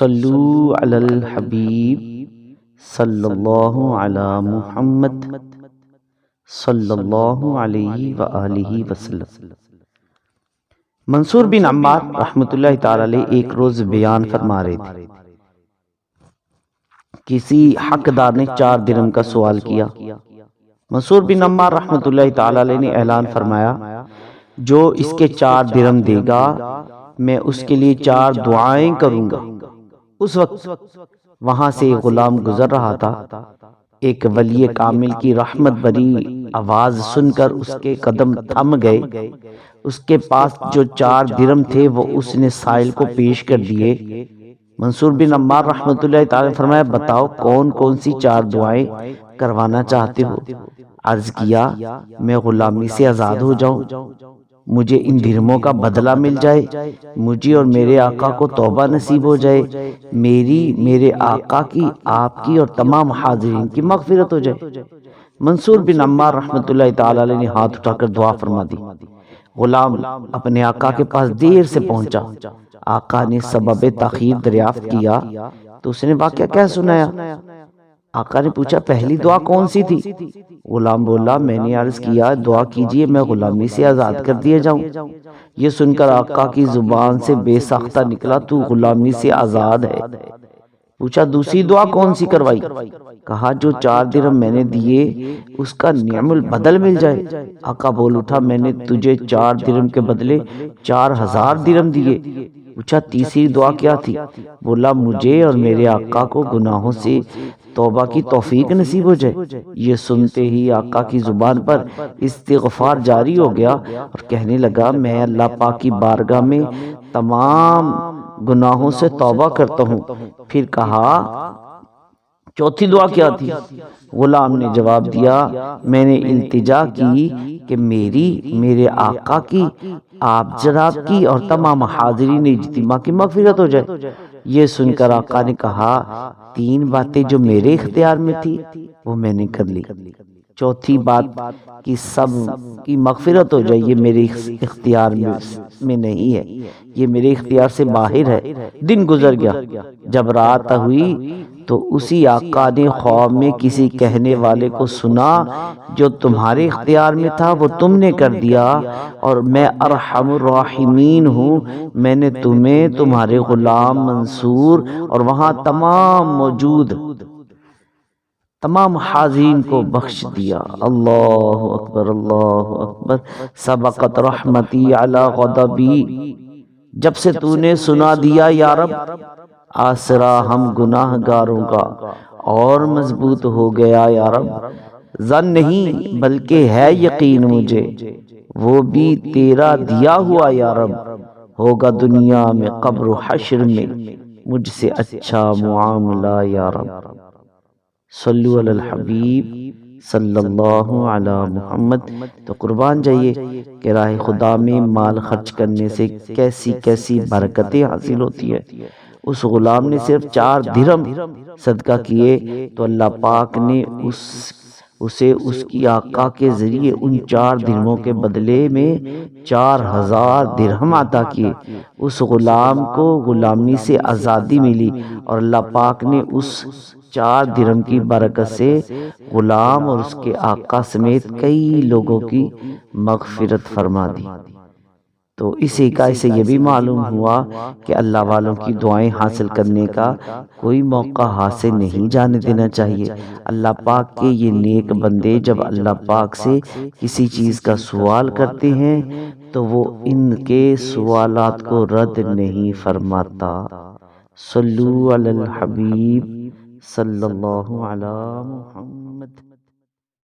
صلو علی الحبیب صلی اللہ علی محمد صلی اللہ علیہ وآلہ وسلم۔ منصور بن عمار رحمۃ اللہ تعالی علیہ ایک روز بیان فرما رہے تھے، کسی حقدار نے 4 درہم کا سوال کیا۔ منصور بن عمار رحمۃ اللہ تعالی علیہ نے اعلان فرمایا، جو اس کے 4 درہم دے گا میں اس کے لیے 4 دعائیں کروں گا۔ اس وقت وہاں سے ایک غلام گزر رہا تھا، ایک ولی کامل کی رحمت بری آواز سن کر اس کے قدم تھم گئے۔ اس کے پاس جو 4 درہم تھے وہ اس نے سائل کو پیش کر دیے۔ منصور بن عمار رحمۃ اللہ تعالی نے فرمایا، بتاؤ کون کون سی 4 دعائیں کروانا چاہتے ہو؟ عرض کیا، میں غلامی سے آزاد ہو جاؤں، مجھے ان درہموں کا بدلہ مل جائے، مجھے اور میرے آقا کو توبہ نصیب ہو جائے، میرے آقا کی، آپ کی اور تمام حاضرین کی مغفرت ہو جائے۔ منصور بن عمار رحمۃ اللہ تعالی علیہ نے ہاتھ اٹھا کر دعا فرما دی۔ غلام اپنے آقا کے پاس دیر سے پہنچا۔ آقا نے سبب تاخیر دریافت کیا تو اس نے واقعہ کیا سنایا؟ آقا نے پوچھا، پہلی دعا کون سی تھی؟ غلام بولا، میں نے عرض کیا، دعا کیجئے میں غلامی سے آزاد کر دیا جاؤں۔ یہ سن کر آقا کی زبان سے بے ساختہ نکلا، تو غلامی سے آزاد ہے۔ پوچھا، دوسری دعا کون سی کروائی؟ کہا، جو 4 درہم میں نے دیے اس کا نعم البدل مل جائے۔ آقا بول اٹھا، میں نے تجھے 4 درہم کے بدلے 4000 درہم دیے۔ پوچھا، تیسری دعا کیا تھی؟ بولا، مجھے اور میرے آقا کو گناہوں سے توبہ کی توفیق نصیب ہو جائے۔ یہ سنتے ہی آقا کی زبان پر استغفار جاری ہو گیا اور کہنے لگا، میں اللہ پاک کی بارگاہ میں تمام گناہوں سے توبہ کرتا ہوں۔ پھر کہا، چوتھی دعا کیا تھی؟ غلام نے جواب دیا، میں نے التجا کی کہ میرے آقا کی، آپ جناب کی اور تمام حاضرین اجتماع کی مغفرت ہو جائے۔ یہ سن کر آقا نے کہا، 3 باتیں جو میرے اختیار میں تھی وہ میں نے کر لی، چوتھی بات کی سب کی مغفرت ہو جائے، یہ میرے اختیار میں نہیں ہے، یہ میرے اختیار سے باہر ہے۔ دن گزر گیا، جب رات ہوئی تو اسی آقا نے خواب میں کسی کہنے والے کو سنا، جو تمہارے اختیار میں تھا وہ تم نے کر دیا، اور میں ارحم الراحمین ہوں، میں نے تمہیں، تمہارے غلام منصور اور وہاں تمام موجود تمام حاضرین کو بخش دیا۔ اللہ اکبر، اللہ اکبر، سبقت رحمتی علی غضبی۔ جب سے تو نے سنا دیا یا رب، آسرا ہم گناہ گاروں کا اور مضبوط ہو گیا یا رب۔ ظن نہیں بلکہ ہے یقین مجھے، وہ بھی تیرا دیا ہوا یا رب، ہوگا دنیا میں قبر و حشر میں مجھ سے اچھا معاملہ یا رب۔ صلو علی الحبیب صلی اللہ علی محمد۔ تو قربان جائیے کہ راہ خدا میں مال خرچ کرنے سے کیسی کیسی برکتیں حاصل ہوتی ہے۔ اس غلام نے صرف 4 درہم صدقہ کیے تو اللہ پاک نے اسے اس کی آقا کے ذریعے ان 4 درہموں کے بدلے میں 4000 درہم عطا کیے۔ اس غلام کو غلامی سے آزادی ملی اور اللہ پاک نے اس 4 درہم کی برکت سے غلام اور اس کے آقا سمیت کئی لوگوں کی مغفرت فرما دی۔ تو اس حکایت سے یہ بھی معلوم ہوا کہ اللہ والوں کی دعائیں حاصل کرنے کا کوئی موقع حاصل نہیں جانے دینا چاہیے۔ اللہ پاک کے یہ نیک بندے جب اللہ پاک سے کسی چیز کا سوال کرتے ہیں تو وہ ان کے سوالات کو رد نہیں فرماتا۔ صلو علی الحبیب صلی اللہ علی محمد۔